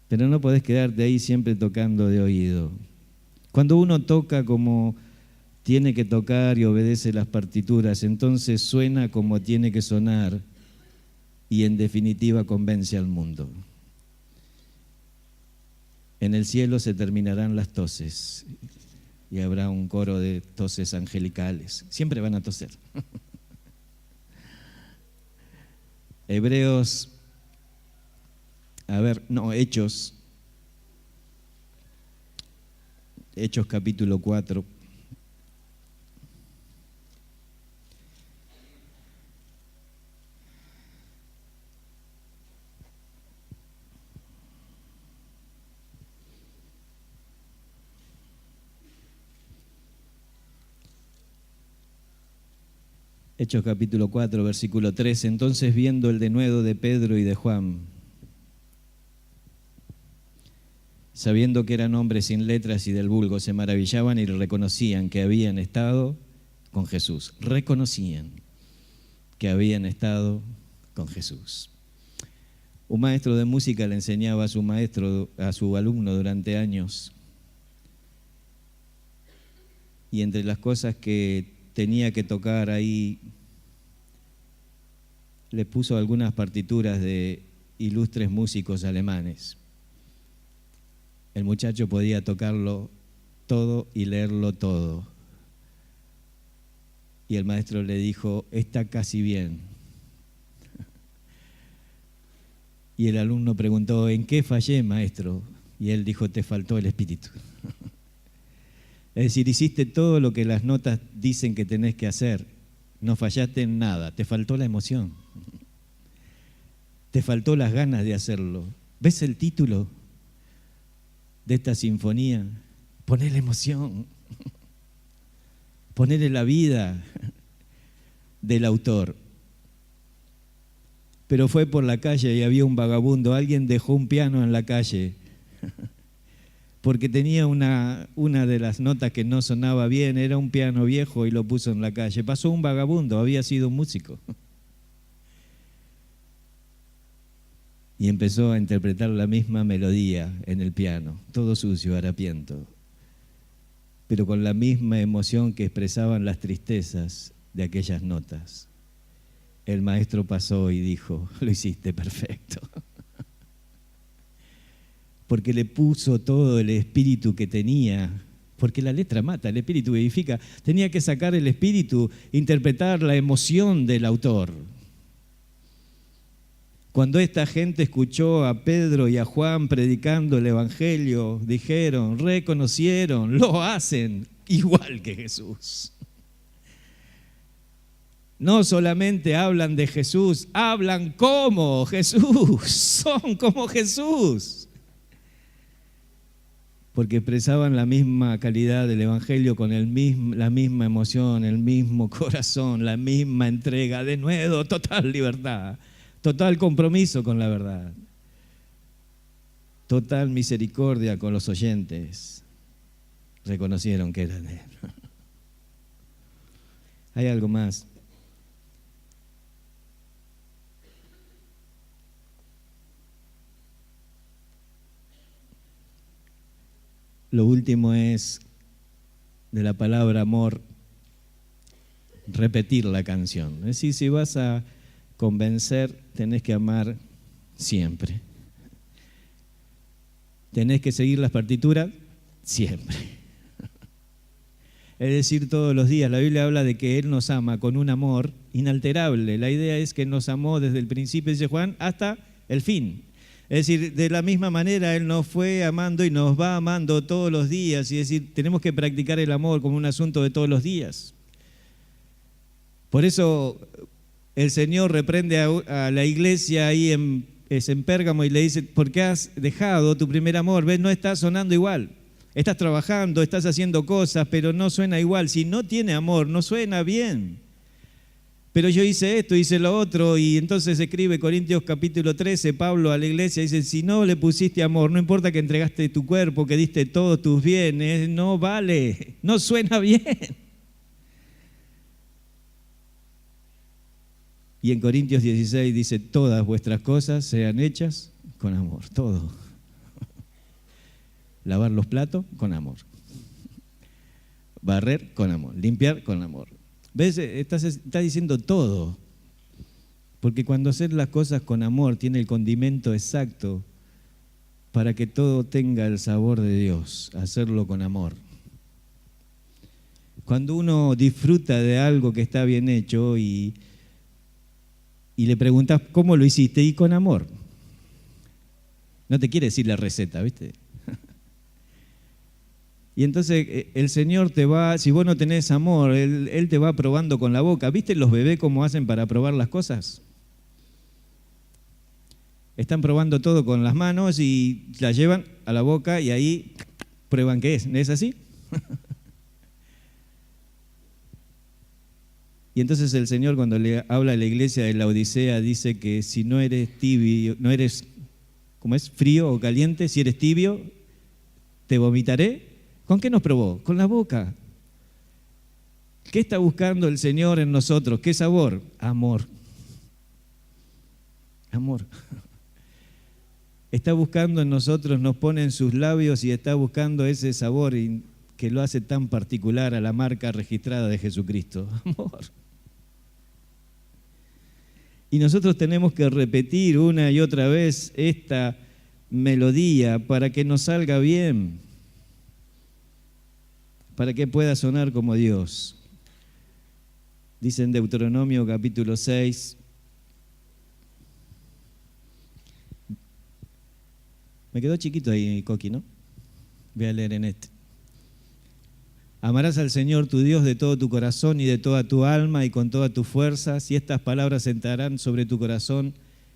S1: Pero no podés quedarte ahí siempre tocando de oído. Cuando uno toca como tiene que tocar y obedece las partituras, entonces suena como tiene que sonar y en definitiva convence al mundo. En el cielo se terminarán las toses y habrá un coro de toses angelicales. Siempre van a toser. Hechos capítulo 4. Hechos capítulo 4, versículo 3. Entonces, viendo el denuedo de Pedro y de Juan, sabiendo que eran hombres sin letras y del vulgo, se maravillaban y reconocían que habían estado con Jesús. Reconocían que habían estado con Jesús. Un maestro de música le enseñaba a su alumno durante años. Y entre las cosas que tenía que tocar ahí, le puso algunas partituras de ilustres músicos alemanes. El muchacho podía tocarlo todo y leerlo todo. Y el maestro le dijo, está casi bien. Y el alumno preguntó, ¿en qué fallé, maestro? Y él dijo, te faltó el espíritu. Es decir, hiciste todo lo que las notas dicen que tenés que hacer. No fallaste en nada, te faltó la emoción. Te faltó las ganas de hacerlo. ¿Ves el título de esta sinfonía? Ponele emoción. Ponele la vida del autor. Pero fue por la calle y había un vagabundo. Alguien dejó un piano en la calle porque tenía una de las notas que no sonaba bien, era un piano viejo y lo puso en la calle. Pasó un vagabundo, había sido un músico. Y empezó a interpretar la misma melodía en el piano, todo sucio, harapiento, pero con la misma emoción que expresaban las tristezas de aquellas notas. El maestro pasó y dijo, lo hiciste perfecto. Porque le puso todo el espíritu que tenía, porque la letra mata, el espíritu vivifica. Tenía que sacar el espíritu, interpretar la emoción del autor. Cuando esta gente escuchó a Pedro y a Juan predicando el Evangelio, dijeron, reconocieron, lo hacen igual que Jesús. No solamente hablan de Jesús, hablan como Jesús, son como Jesús. Porque expresaban la misma calidad del Evangelio con la misma emoción, el mismo corazón, la misma entrega, de nuevo, total libertad, total compromiso con la verdad, total misericordia con los oyentes. Reconocieron que eran Él. Hay algo más. Lo último es, de la palabra amor, repetir la canción. Es decir, si vas a convencer, tenés que amar siempre. Tenés que seguir las partituras siempre. Es decir, todos los días. La Biblia habla de que Él nos ama con un amor inalterable. La idea es que nos amó desde el principio, dice Juan, hasta el fin. Es decir, de la misma manera Él nos fue amando y nos va amando todos los días. Y es decir, tenemos que practicar el amor como un asunto de todos los días. Por eso el Señor reprende a la iglesia ahí en Pérgamo y le dice, ¿por qué has dejado tu primer amor? ¿Ves? No está sonando igual. Estás trabajando, estás haciendo cosas, pero no suena igual. Si no tiene amor, no suena bien. Pero yo hice esto, hice lo otro, y entonces escribe Corintios capítulo 13, Pablo a la iglesia, dice, si no le pusiste amor, no importa que entregaste tu cuerpo, que diste todos tus bienes, no vale, no suena bien. Y en Corintios 16 dice, todas vuestras cosas sean hechas con amor, todo. Lavar los platos con amor. Barrer con amor, limpiar con amor. ¿Ves? Está diciendo todo. Porque cuando hacer las cosas con amor tiene el condimento exacto para que todo tenga el sabor de Dios, hacerlo con amor. Cuando uno disfruta de algo que está bien hecho y le preguntas ¿cómo lo hiciste? Y con amor. No te quiere decir la receta, ¿viste? Y entonces el Señor te va, si vos no tenés amor, Él te va probando con la boca. ¿Viste los bebés cómo hacen para probar las cosas? Están probando todo con las manos y las llevan a la boca y ahí prueban qué es. ¿No es así? Y entonces el Señor cuando le habla a la iglesia de la Odisea dice que si no eres tibio, no eres, ¿cómo es? Frío o caliente, si eres tibio, te vomitaré. ¿Con qué nos probó? Con la boca. ¿Qué está buscando el Señor en nosotros? ¿Qué sabor? Amor. Amor. Está buscando en nosotros, nos pone en sus labios y está buscando ese sabor que lo hace tan particular a la marca registrada de Jesucristo. Amor. Y nosotros tenemos que repetir una y otra vez esta melodía para que nos salga bien, para que pueda sonar como Dios. Dice en Deuteronomio capítulo 6, me quedó chiquito ahí, Coqui, ¿no? Voy a leer en este. Amarás al Señor tu Dios de todo tu corazón y de toda tu alma y con todas tus fuerzas, y estas palabras entrarán sobre tu corazón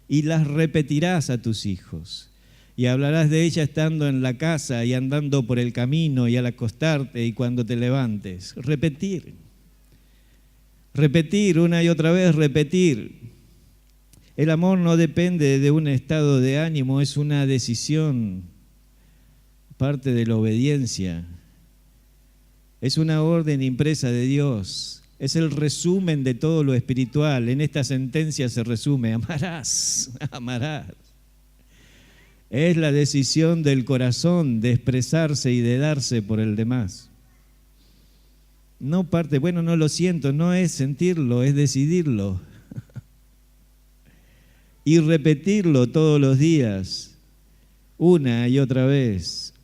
S1: y las repetirás a tus hijos. Y hablarás de ella estando en la casa y andando por el camino y al acostarte y cuando te levantes. Repetir. Repetir una y otra vez, repetir. El amor no depende de un estado de ánimo, es una decisión, parte de la obediencia. Es una orden impresa de Dios. Es el resumen de todo lo espiritual. En esta sentencia se resume, amarás, amarás. Es la decisión del corazón de expresarse y de darse por el demás. No parte, bueno, no lo siento, no es sentirlo, es decidirlo. Y repetirlo todos los días, una y otra vez.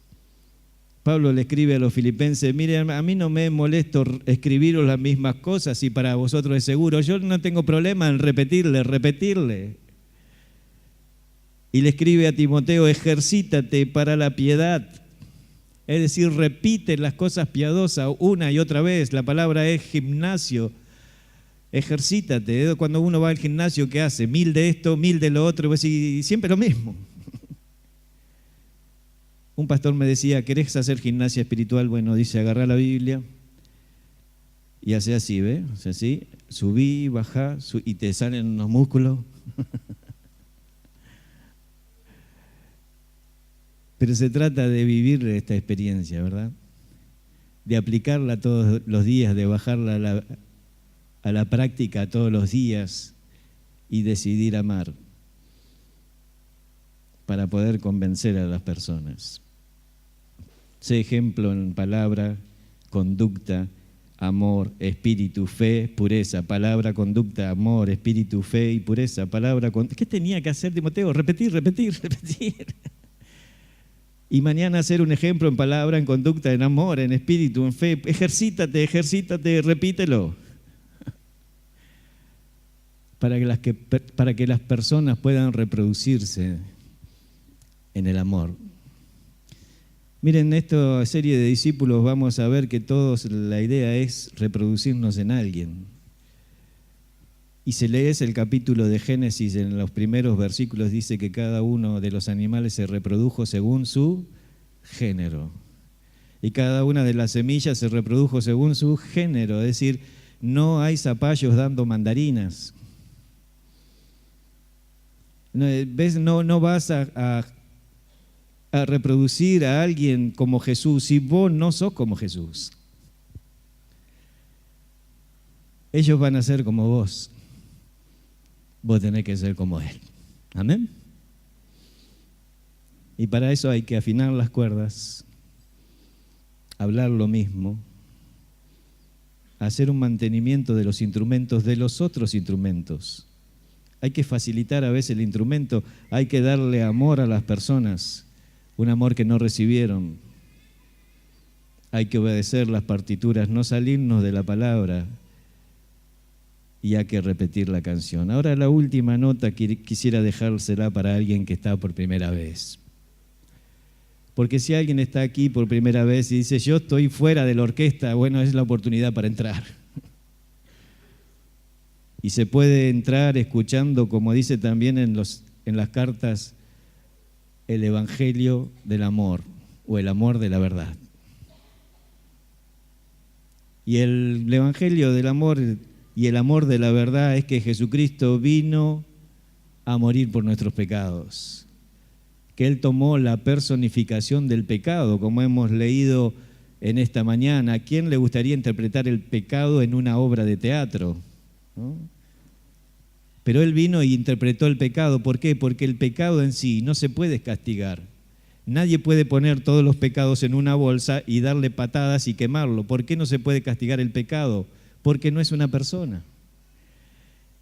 S1: Pablo le escribe a los filipenses, miren, a mí no me molesto escribiros las mismas cosas y para vosotros es seguro. Yo no tengo problema en repetirle. Y le escribe a Timoteo, ejercítate para la piedad. Es decir, repite las cosas piadosas una y otra vez. La palabra es gimnasio. Ejercítate. Cuando uno va al gimnasio, ¿qué hace? 1000 de esto, 1000 de lo otro, y siempre lo mismo. Un pastor me decía, ¿querés hacer gimnasia espiritual? Bueno, dice, agarrá la Biblia y hace así, ¿ves? Hace así, subí, bajá, y te salen unos músculos. Pero se trata de vivir esta experiencia, ¿verdad? De aplicarla todos los días, de bajarla a la práctica todos los días y decidir amar para poder convencer a las personas. Sé ejemplo en palabra, conducta, amor, espíritu, fe, pureza. Palabra, conducta, amor, espíritu, fe y pureza. Palabra, ¿qué tenía que hacer Timoteo? Repetir. Y mañana hacer un ejemplo en palabra, en conducta, en amor, en espíritu, en fe. Ejercítate, repítelo. Para que las personas puedan reproducirse en el amor. Miren, en esta serie de discípulos vamos a ver que todos la idea es reproducirnos en alguien. Y si lees el capítulo de Génesis, en los primeros versículos dice que cada uno de los animales se reprodujo según su género. Y cada una de las semillas se reprodujo según su género. Es decir, no hay zapallos dando mandarinas. ¿Ves? No vas a reproducir a alguien como Jesús si vos no sos como Jesús. Ellos van a ser como vos. Vos tenés que ser como Él. Amén. Y para eso hay que afinar las cuerdas, hablar lo mismo, hacer un mantenimiento de los instrumentos, de los otros instrumentos. Hay que facilitar a veces el instrumento, hay que darle amor a las personas, un amor que no recibieron. Hay que obedecer las partituras, no salirnos de la palabra, y hay que repetir la canción. Ahora la última nota quisiera dejársela para alguien que está por primera vez. Porque si alguien está aquí por primera vez y dice, yo estoy fuera de la orquesta, bueno, es la oportunidad para entrar. Y se puede entrar escuchando, como dice también en las cartas, el evangelio del amor o el amor de la verdad. Y el evangelio del amor y el amor de la verdad es que Jesucristo vino a morir por nuestros pecados, que Él tomó la personificación del pecado, como hemos leído en esta mañana. ¿A quién le gustaría interpretar el pecado en una obra de teatro? ¿No? Pero Él vino y interpretó el pecado. ¿Por qué? Porque el pecado en sí no se puede castigar. Nadie puede poner todos los pecados en una bolsa y darle patadas y quemarlo. ¿Por qué no se puede castigar el pecado? Porque no es una persona.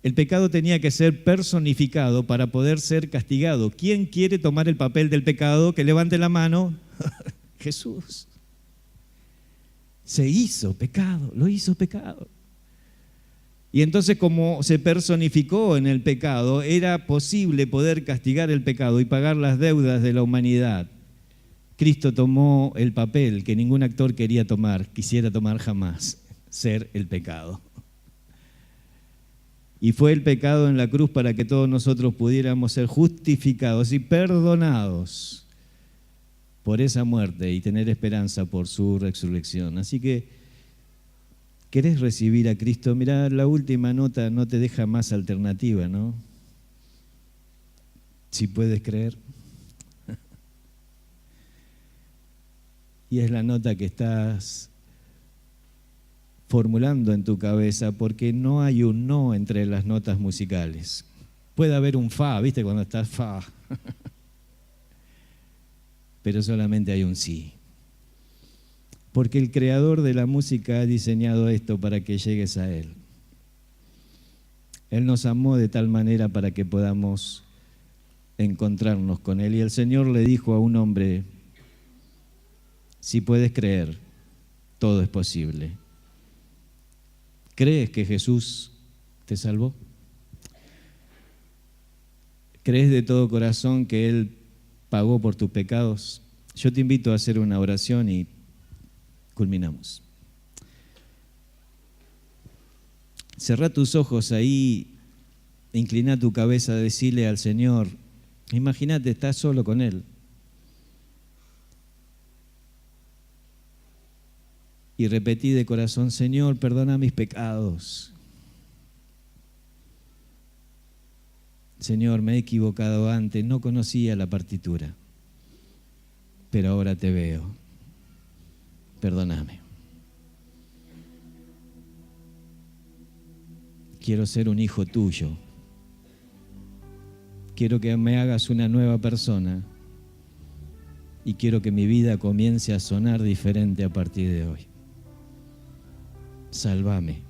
S1: El pecado tenía que ser personificado para poder ser castigado. ¿Quién quiere tomar el papel del pecado? Que levante la mano. Jesús. Se hizo pecado, lo hizo pecado. Y entonces, como se personificó en el pecado, era posible poder castigar el pecado y pagar las deudas de la humanidad. Cristo tomó el papel que ningún actor quisiera tomar jamás, ser el pecado. Y fue el pecado en la cruz para que todos nosotros pudiéramos ser justificados y perdonados por esa muerte y tener esperanza por su resurrección. Así que, ¿querés recibir a Cristo? Mirá, la última nota no te deja más alternativa, ¿no? Si puedes creer. Y es la nota que estás formulando en tu cabeza, porque no hay un no entre las notas musicales. Puede haber un fa, ¿viste? Cuando estás fa. Pero solamente hay un sí. Porque el creador de la música ha diseñado esto para que llegues a Él. Él nos amó de tal manera para que podamos encontrarnos con Él. Y el Señor le dijo a un hombre, si puedes creer, todo es posible. ¿Crees que Jesús te salvó? ¿Crees de todo corazón que Él pagó por tus pecados? Yo te invito a hacer una oración y culminamos. Cerrá tus ojos ahí, inclina tu cabeza, decirle al Señor, imagínate, estás solo con Él. Y repetí de corazón, Señor, perdona mis pecados. Señor, me he equivocado antes, no conocía la partitura, pero ahora te veo. Perdóname. Quiero ser un hijo tuyo. Quiero que me hagas una nueva persona y quiero que mi vida comience a sonar diferente a partir de hoy. Sálvame.